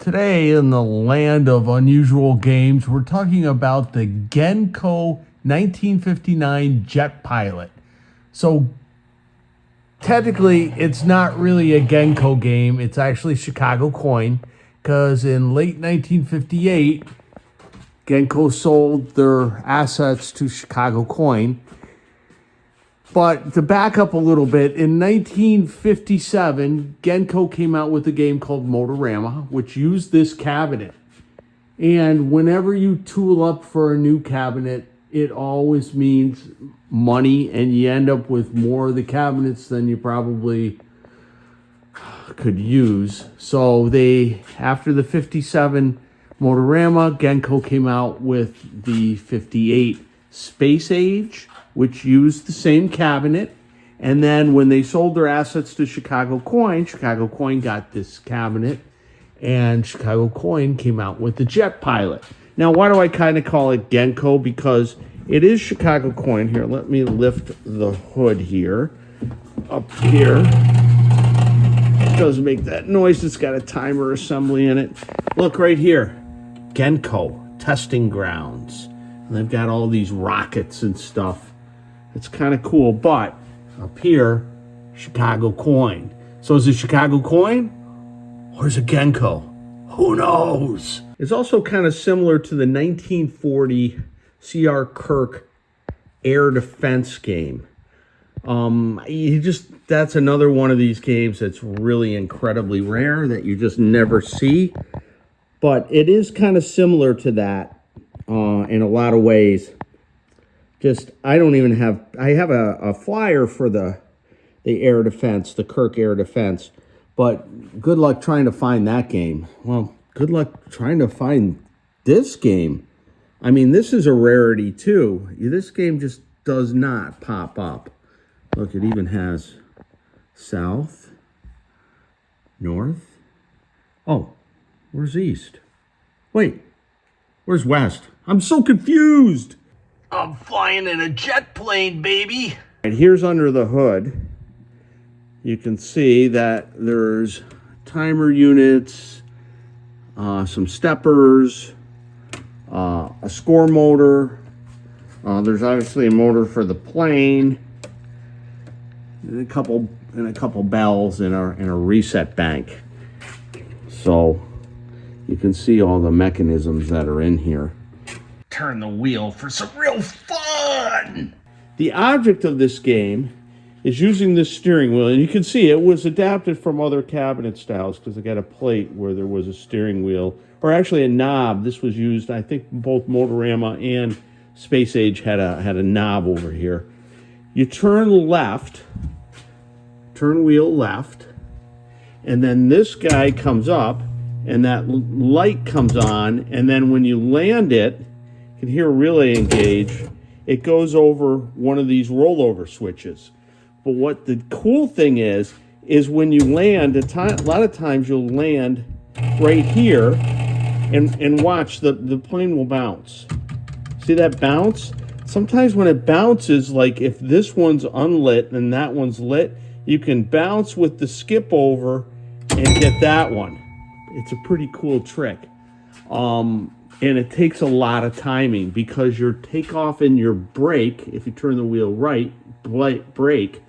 Today, in the land of unusual games, we're talking about the Genco 1959 Jet Pilot. So, technically, it's not really a Genco game. It's actually Chicago Coin, because in late 1958, Genco sold their assets to Chicago Coin. But to back up a little bit, in 1957, Genco came out with a game called Motorama, which used this cabinet. And whenever you tool up for a new cabinet, it always means money, and you end up with more of the cabinets than you probably could use. So after the 57 Motorama, Genco came out with the 58 Space Age, which used the same cabinet. And then when they sold their assets to Chicago Coin got this cabinet, and Chicago Coin came out with the Jet Pilot. Now, why do I kind of call it Genco? Because it is Chicago Coin. Here, let me lift the hood here. Up here. It doesn't make that noise. It's got a timer assembly in it. Look right here. Genco testing grounds. And they've got all these rockets and stuff. It's kind of cool, but up here, Chicago Coin. So is it Chicago Coin or is it Genco? Who knows? It's also kind of similar to the 1940 C.R. Kirk air defense game. That's another one of these games that's really incredibly rare that you just never see. But it is kind of similar to that in a lot of ways. I have a flyer for the air defense, the Kirk air defense, but good luck trying to find that game. Well, good luck trying to find this game. I mean, this is a rarity too. This game just does not pop up. Look, it even has south, north. Oh, where's east? Wait, where's west? I'm so confused. I'm flying in a jet plane, baby. And here's under the hood. You can see that there's timer units, some steppers, a score motor. There's obviously a motor for the plane, and a couple bells and a reset bank. So you can see all the mechanisms that are in here. Turn the wheel for some real fun. The object of this game is using this steering wheel, and you can see it was adapted from other cabinet styles because they got a plate where there was a steering wheel, or actually a knob. This was used, I think, both Motorama and Space Age had a knob over here. You turn wheel left, and then this guy comes up, and that light comes on, and then when you land it, you can hear a relay engage. It goes over one of these rollover switches. But what the cool thing is when you land, a lot of times you'll land right here and watch, the plane will bounce. See that bounce? Sometimes when it bounces, like if this one's unlit and that one's lit, you can bounce with the skip over and get that one. It's a pretty cool trick. And it takes a lot of timing because your takeoff and your brake, if you turn the wheel right, brake,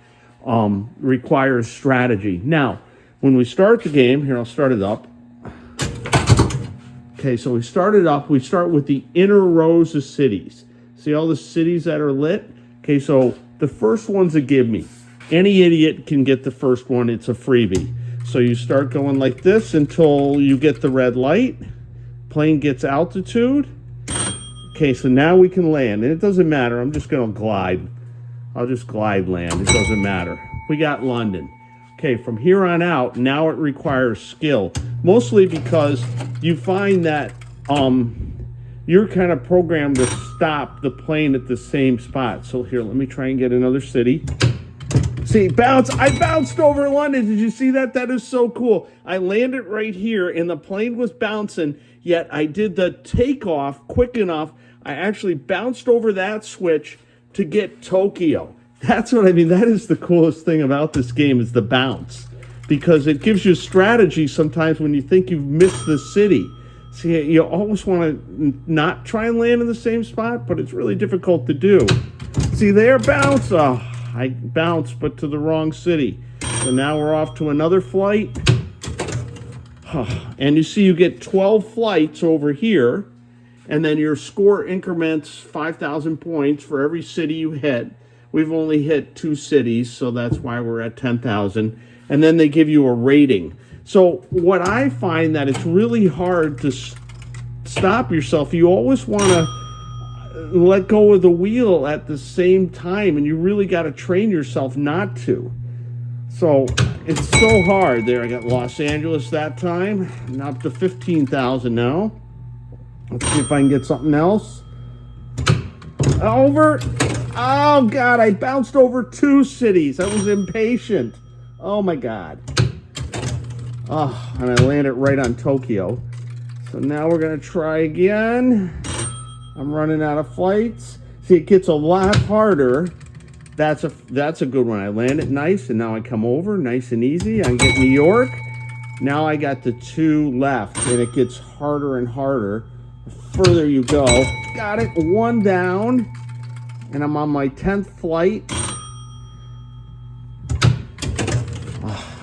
requires strategy. Now, when we start the game, here, I'll start it up. Okay, so we start with the inner rows of cities. See all the cities that are lit? Okay, so the first one's a give me. Any idiot can get the first one. It's a freebie. So you start going like this until you get the red light. Plane gets altitude. Okay, so now we can land. And it doesn't matter. I'm just going to glide. I'll just glide land. It doesn't matter. We got London. Okay, from here on out, now it requires skill. Mostly because you find that you're kind of programmed to stop the plane at the same spot. So here, let me try and get another city. See, bounce. I bounced over London. Did you see that? That is so cool. I landed right here, and the plane was bouncing, yet I did the takeoff quick enough. I actually bounced over that switch to get Tokyo. That's what I mean. That is the coolest thing about this game is the bounce. because it gives you strategy sometimes when you think you've missed the city. See, you always want to not try and land in the same spot, but it's really difficult to do. See there, bounce. Oh, I bounced, but to the wrong city. So now we're off to another flight. And you see you get 12 flights over here, and then your score increments 5,000 points for every city you hit. We've only hit 2 cities, so that's why we're at 10,000. And then they give you a rating. So what I find that it's really hard to stop yourself. You always want to let go of the wheel at the same time, and you really got to train yourself not to. So it's so hard. There, I got Los Angeles that time. I'm up to 15,000 now. Let's see if I can get something else. Over. Oh, God, I bounced over 2 cities. I was impatient. Oh, my God. Oh, and I landed right on Tokyo. So now we're going to try again. I'm running out of flights. See, it gets a lot harder. That's a good one. I landed nice, and now I come over nice and easy. I get New York. Now I got the 2 left, and it gets harder and harder the further you go. Got it. 1 down, and I'm on my 10th flight.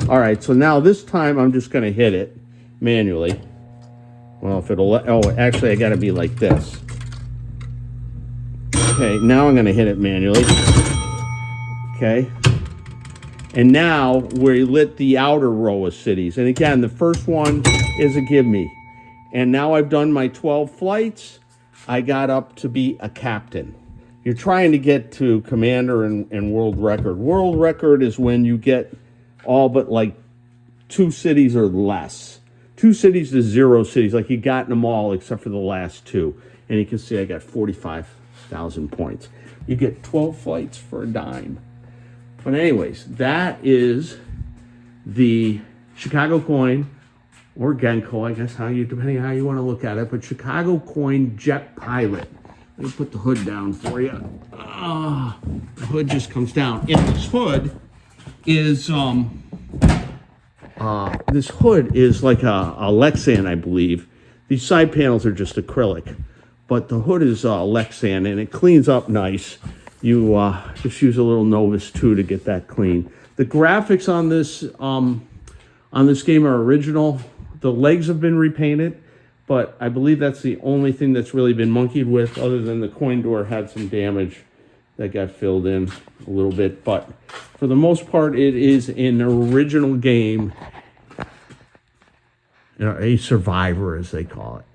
All right, so now this time I'm just going to hit it manually. Well, if it'll, oh, actually I got to be like this. Okay, now I'm going to hit it manually. Okay. And now we lit the outer row of cities. And again, the first one is a give me. And now I've done my 12 flights. I got up to be a captain. You're trying to get to commander and world record. World record is when you get all but like 2 cities or less. 2 cities to 0 cities, like you got them all except for the last 2. And you can see I got 45,000 points. You get 12 flights for a dime. But anyways, that is the Chicago coin, or Genco, I guess, depending on how you want to look at it. But Chicago coin jet pilot. Let me put the hood down for you. The hood just comes down. And this hood is like a Lexan, I believe. These side panels are just acrylic, but the hood is Lexan, and it cleans up nice. You just use a little Novus 2 to get that clean. The graphics on this game are original. The legs have been repainted, but I believe that's the only thing that's really been monkeyed with, other than the coin door had some damage that got filled in a little bit. But for the most part, it is an original game, a survivor, as they call it.